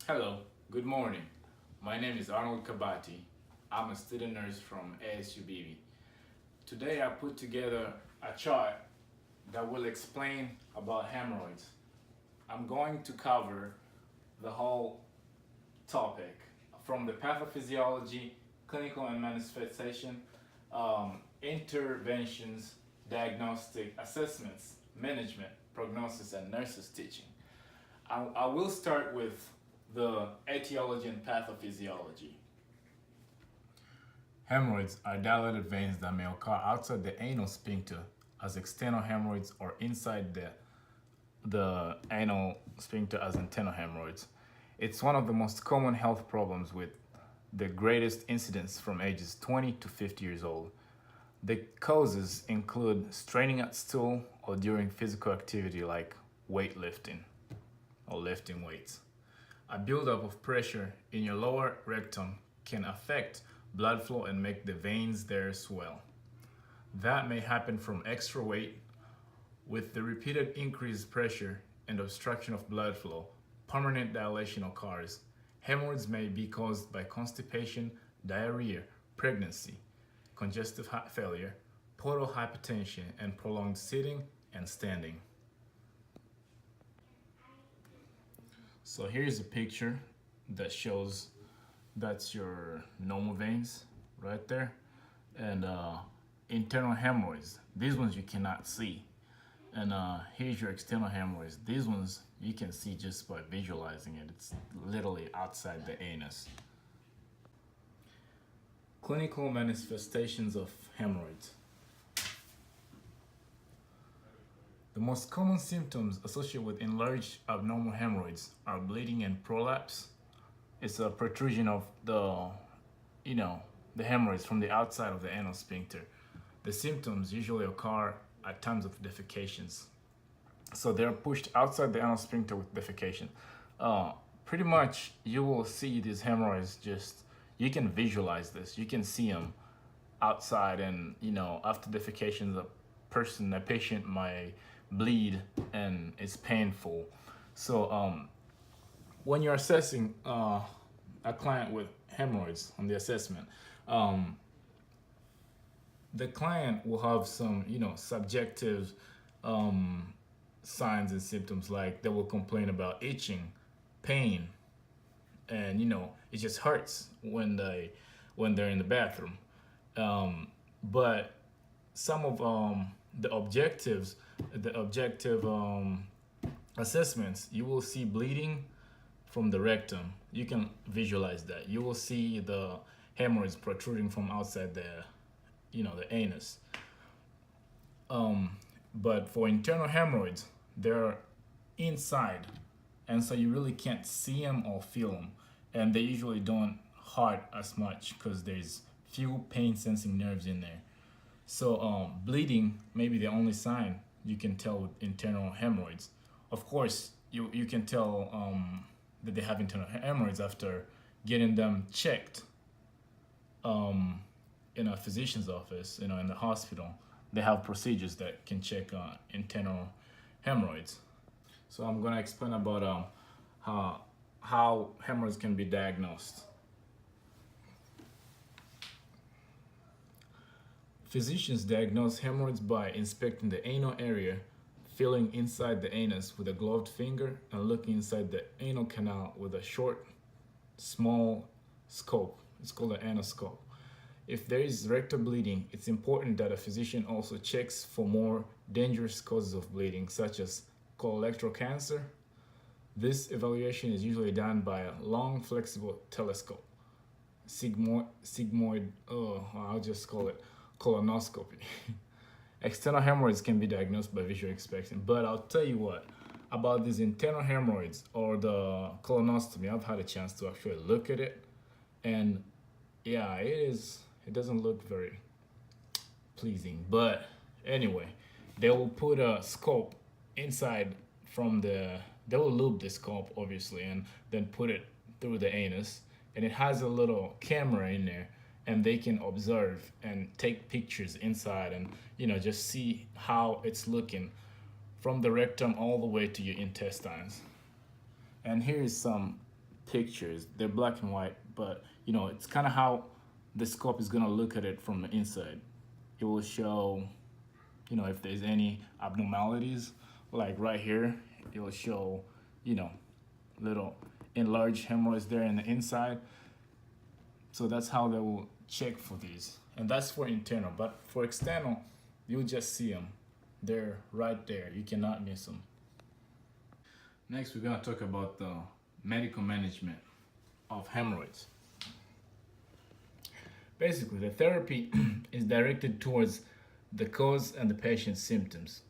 Hello, good morning. My name is Arnold Kabati. I'm a student nurse from ASUBB. Today I put together a chart that will explain about hemorrhoids. I'm going to cover the whole topic from the pathophysiology, clinical and manifestation, interventions, diagnostic assessments, management, prognosis, and nurses teaching. I will start with the etiology and pathophysiology. Hemorrhoids are dilated veins that may occur outside the anal sphincter as external hemorrhoids or inside the anal sphincter as internal hemorrhoids. It's one of the most common health problems with the greatest incidence from ages 20 to 50 years old. The causes include straining at stool or during physical activity like weightlifting or lifting weights. A buildup of pressure in your lower rectum can affect blood flow and make the veins there swell. That may happen from extra weight. With the repeated increased pressure and obstruction of blood flow, permanent dilation occurs. Hemorrhoids may be caused by constipation, diarrhea, pregnancy, congestive heart failure, portal hypertension, and prolonged sitting and standing. So here's a picture that shows that's your normal veins right there, and internal hemorrhoids. These ones you cannot see, and here's your external hemorrhoids. These ones you can see just by visualizing it. It's literally outside the anus. Clinical manifestations of hemorrhoids. The most common symptoms associated with enlarged abnormal hemorrhoids are bleeding and prolapse. It's a protrusion of the hemorrhoids from the outside of the anal sphincter. The symptoms usually occur at times of defecations. So they're pushed outside the anal sphincter with defecation. Pretty much you will see these hemorrhoids you can visualize this. You can see them outside, and after defecation, a patient might bleed and it's painful. So when you're assessing a client with hemorrhoids on the assessment, the client will have some subjective signs and symptoms, like they will complain about itching, pain, and it just hurts when they're in the bathroom. But some of the objective assessments, you will see bleeding from the rectum. You can visualize that. You will see the hemorrhoids protruding from outside the anus. But for internal hemorrhoids, they're inside, and so you really can't see them or feel them, and they usually don't hurt as much because there's few pain sensing nerves in there. So bleeding may be the only sign you can tell with internal hemorrhoids. Of course, you can tell that they have internal hemorrhoids after getting them checked in a physician's office, in the hospital. They have procedures that can check internal hemorrhoids. So I'm gonna explain about how hemorrhoids can be diagnosed. Physicians diagnose hemorrhoids by inspecting the anal area, feeling inside the anus with a gloved finger, and looking inside the anal canal with a short, small scope. It's called an anoscope. If there is rectal bleeding, it's important that a physician also checks for more dangerous causes of bleeding, such as colorectal cancer. This evaluation is usually done by a long, flexible telescope, I'll just call it colonoscopy. External hemorrhoids can be diagnosed by visual inspection, but I'll tell you what, about these internal hemorrhoids or the colonoscopy, I've had a chance to actually look at it, and yeah, it doesn't look very pleasing. But anyway, they will put a scope inside they will loop the scope obviously, and then put it through the anus, and it has a little camera in there, and they can observe and take pictures inside, and just see how it's looking from the rectum all the way to your intestines. And here is some pictures. They're black and white, but you know, it's kind of how the scope is gonna look at it from the inside. It will show, you know, if there's any abnormalities, like right here, it will show, you know, little enlarged hemorrhoids there in the inside. So that's how they will check for these. And that's for internal, but for external, you'll just see them. They're right there. You cannot miss them. Next, we're gonna talk about the medical management of hemorrhoids. Basically, the therapy is directed towards the cause and the patient's symptoms.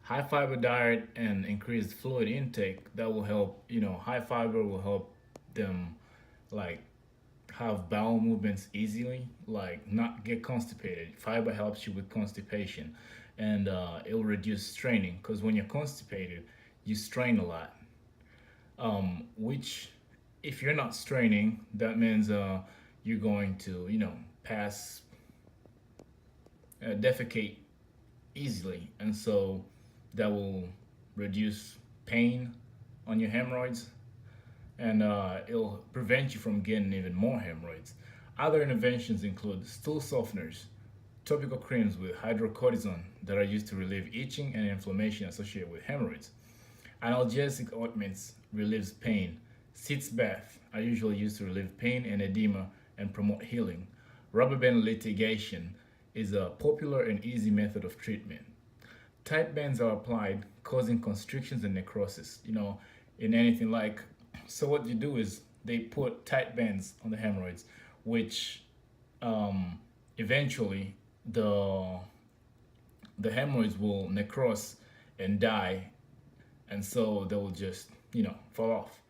High fiber diet and increased fluid intake, that will help, you know, high fiber will help them like have bowel movements easily, like not get constipated. Fiber helps you with constipation, and it will reduce straining, because when you're constipated, you strain a lot. Which, if you're not straining, that means you're going to, you know, pass, defecate easily, and so that will reduce pain on your hemorrhoids, and it'll prevent you from getting even more hemorrhoids. Other interventions include stool softeners, topical creams with hydrocortisone that are used to relieve itching and inflammation associated with hemorrhoids. Analgesic ointments relieves pain. Sitz baths are usually used to relieve pain and edema and promote healing. Rubber band litigation is a popular and easy method of treatment. Tight bands are applied, causing constrictions and necrosis. You know, in anything like, so what you do is they put tight bands on the hemorrhoids, which eventually the hemorrhoids will necrose and die, and so they will just, you know, fall off.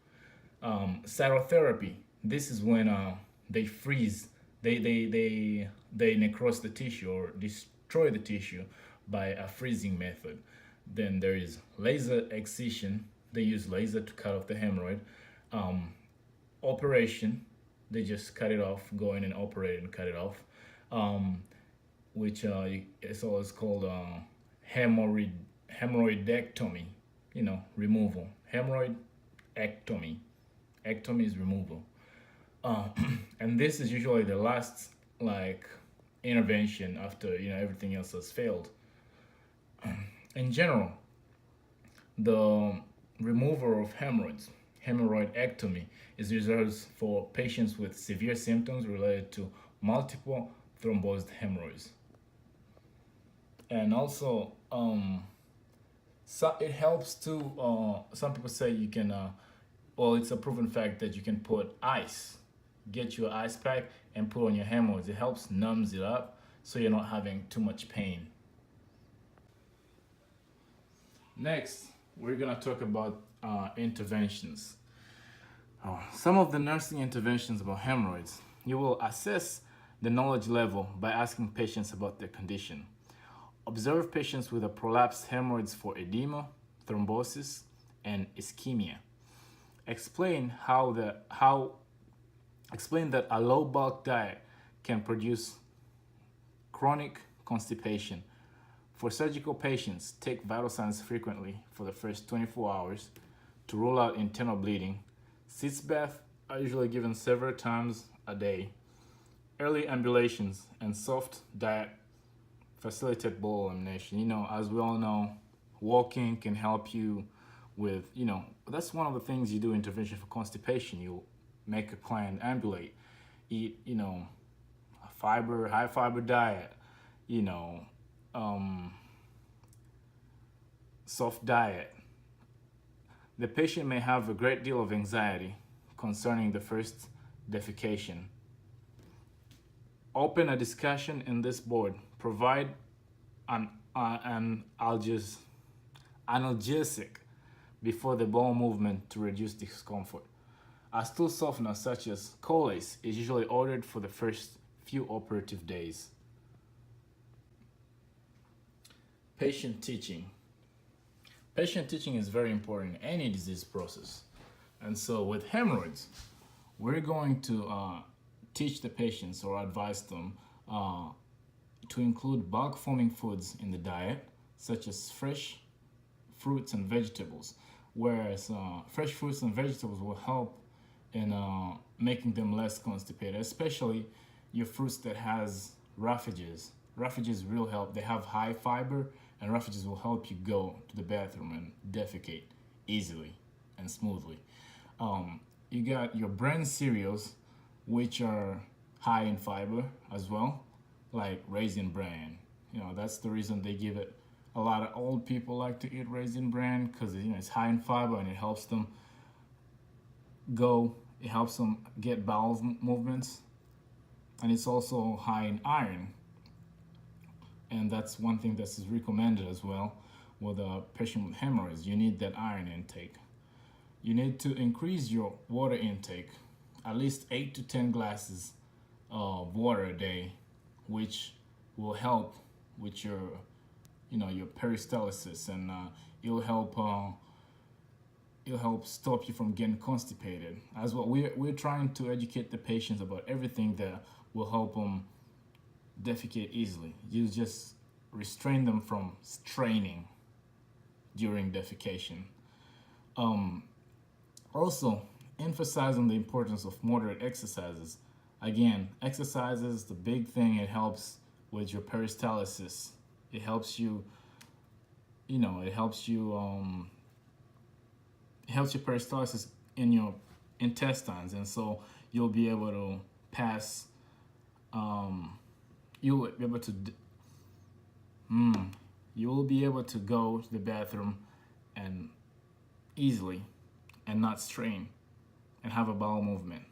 Cytotherapy. This is when they freeze, they necrose the tissue or destroy the tissue by a freezing method. Then there is laser excision. They use laser to cut off the hemorrhoid. Operation. They just cut it off, go in and operate and cut it off. Which is always called hemorrhoidectomy. You know, removal. Hemorrhoidectomy. Ectomy is removal. And this is usually the last like intervention after, you know, everything else has failed. In general, the removal of hemorrhoids, hemorrhoidectomy, is reserved for patients with severe symptoms related to multiple thrombosed hemorrhoids. And also, so it helps to, some people say you can, well, it's a proven fact that you can put ice, get your ice pack and put on your hemorrhoids. It helps numbs it up so you're not having too much pain. Next, we're gonna talk about interventions. Some of the nursing interventions about hemorrhoids. You will assess the knowledge level by asking patients about their condition. Observe patients with a prolapsed hemorrhoids for edema, thrombosis, and ischemia. Explain that a low bulk diet can produce chronic constipation. For surgical patients, take vital signs frequently for the first 24 hours to rule out internal bleeding. Sitz baths are usually given several times a day. Early ambulations and soft diet facilitate bowel elimination. You know, as we all know, walking can help you with, you know, that's one of the things you do intervention for constipation. You make a client ambulate, eat, you know, high fiber diet, you know, soft diet. The patient may have a great deal of anxiety concerning the first defecation. Open a discussion in this board. Provide an analgesic before the bowel movement to reduce discomfort. A stool softener such as Colace is usually ordered for the first few operative days. Patient teaching. Patient teaching is very important in any disease process. And so with hemorrhoids, we're going to teach the patients or advise them to include bulk forming foods in the diet, such as fresh fruits and vegetables. Whereas fresh fruits and vegetables will help in making them less constipated, especially your fruits that has roughages. Roughages will help. They have high fiber, and roughages will help you go to the bathroom and defecate easily and smoothly. You got your brand cereals, which are high in fiber as well, like Raisin Bran. That's the reason they give it. A lot of old people like to eat Raisin Bran because it's high in fiber and it helps them go. It helps them get bowel movements, and it's also high in iron, and that's one thing that is recommended as well with a patient with hemorrhoids. You need that iron intake. You need to increase your water intake, at least 8 to 10 glasses of water a day, which will help with your peristalsis, and it'll help stop you from getting constipated as well. We're trying to educate the patients about everything that will help them defecate easily. You just restrain them from straining during defecation. Also, emphasize on the importance of moderate exercises. Again, exercise is the big thing. It helps with your peristalsis. It helps you, it helps you, it helps your peristalsis in your intestines, and so you'll be able to pass. You'll be able to. You will be able to go to the bathroom and easily, and not strain, and have a bowel movement.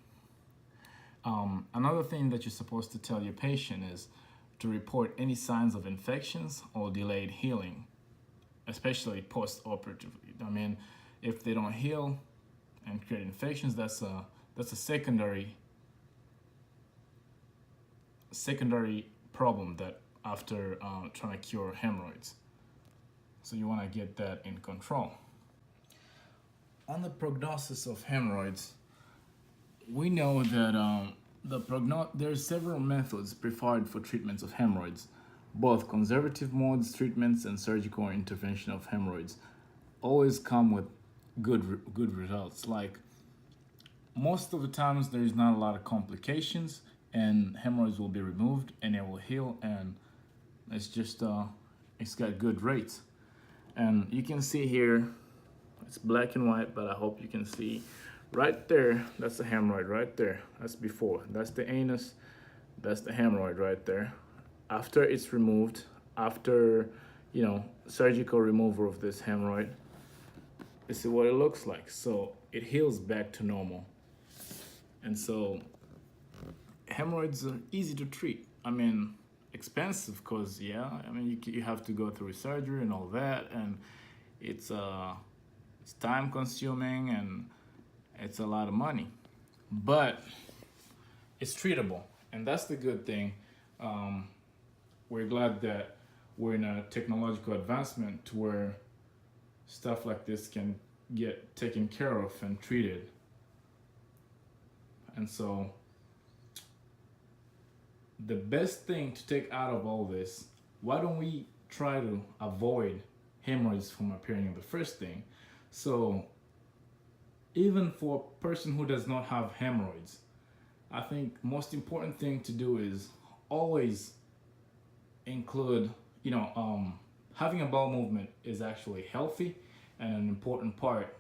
Another thing that you're supposed to tell your patient is to report any signs of infections or delayed healing, especially post-operatively. I mean, if they don't heal and create infections, that's a secondary problem that after trying to cure hemorrhoids. So you want to get that in control. On the prognosis of hemorrhoids, we know that there's several methods preferred for treatments of hemorrhoids. Both conservative modes treatments and surgical intervention of hemorrhoids always come with good results. Like, most of the times there is not a lot of complications, and hemorrhoids will be removed and it will heal, and it's just it's got good rates. And you can see here, it's black and white, but I hope you can see right there. That's the hemorrhoid right there. That's before. That's the anus. That's the hemorrhoid right there. After it's removed, after surgical removal of this hemorrhoid, this is what it looks like. So it heals back to normal. And so hemorrhoids are easy to treat. I mean, expensive because you have to go through surgery and all that, and it's time consuming and it's a lot of money, but it's treatable, and that's the good thing. We're glad that we're in a technological advancement to where stuff like this can get taken care of and treated. And so the best thing to take out of all this, why don't we try to avoid hemorrhoids from appearing in the first thing? So even for a person who does not have hemorrhoids, I think most important thing to do is always include, having a bowel movement is actually healthy and an important part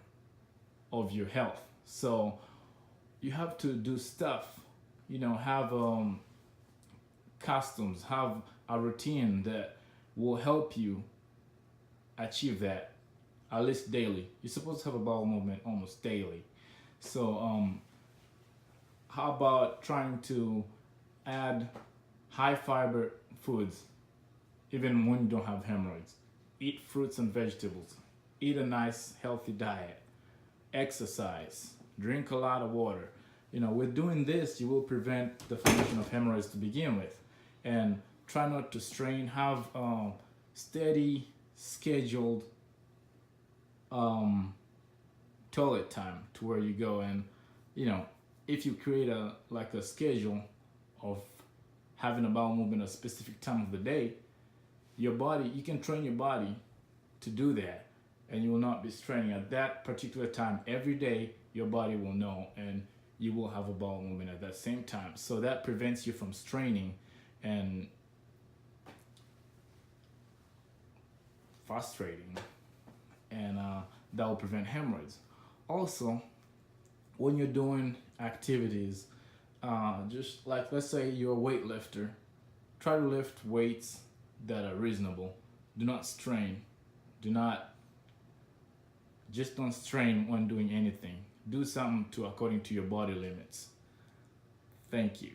of your health. So you have to do stuff, have customs, have a routine that will help you achieve that, at least daily. You're supposed to have a bowel movement almost daily. So how about trying to add high fiber foods even when you don't have hemorrhoids? Eat fruits and vegetables. Eat a nice healthy diet. Exercise. Drink a lot of water. With doing this, you will prevent the formation of hemorrhoids to begin with. And try not to strain. Have steady, scheduled toilet time to where you go, and if you create a schedule of having a bowel movement at a specific time of the day, you can train your body to do that, and you will not be straining at that particular time every day. Your body will know, and you will have a bowel movement at that same time. So that prevents you from straining and frustrating, and that will prevent hemorrhoids. Also, when you're doing activities, just like, let's say you're a weightlifter, try to lift weights that are reasonable. Do not strain. Do not Just don't strain when doing anything. Do something to according to your body limits. Thank you.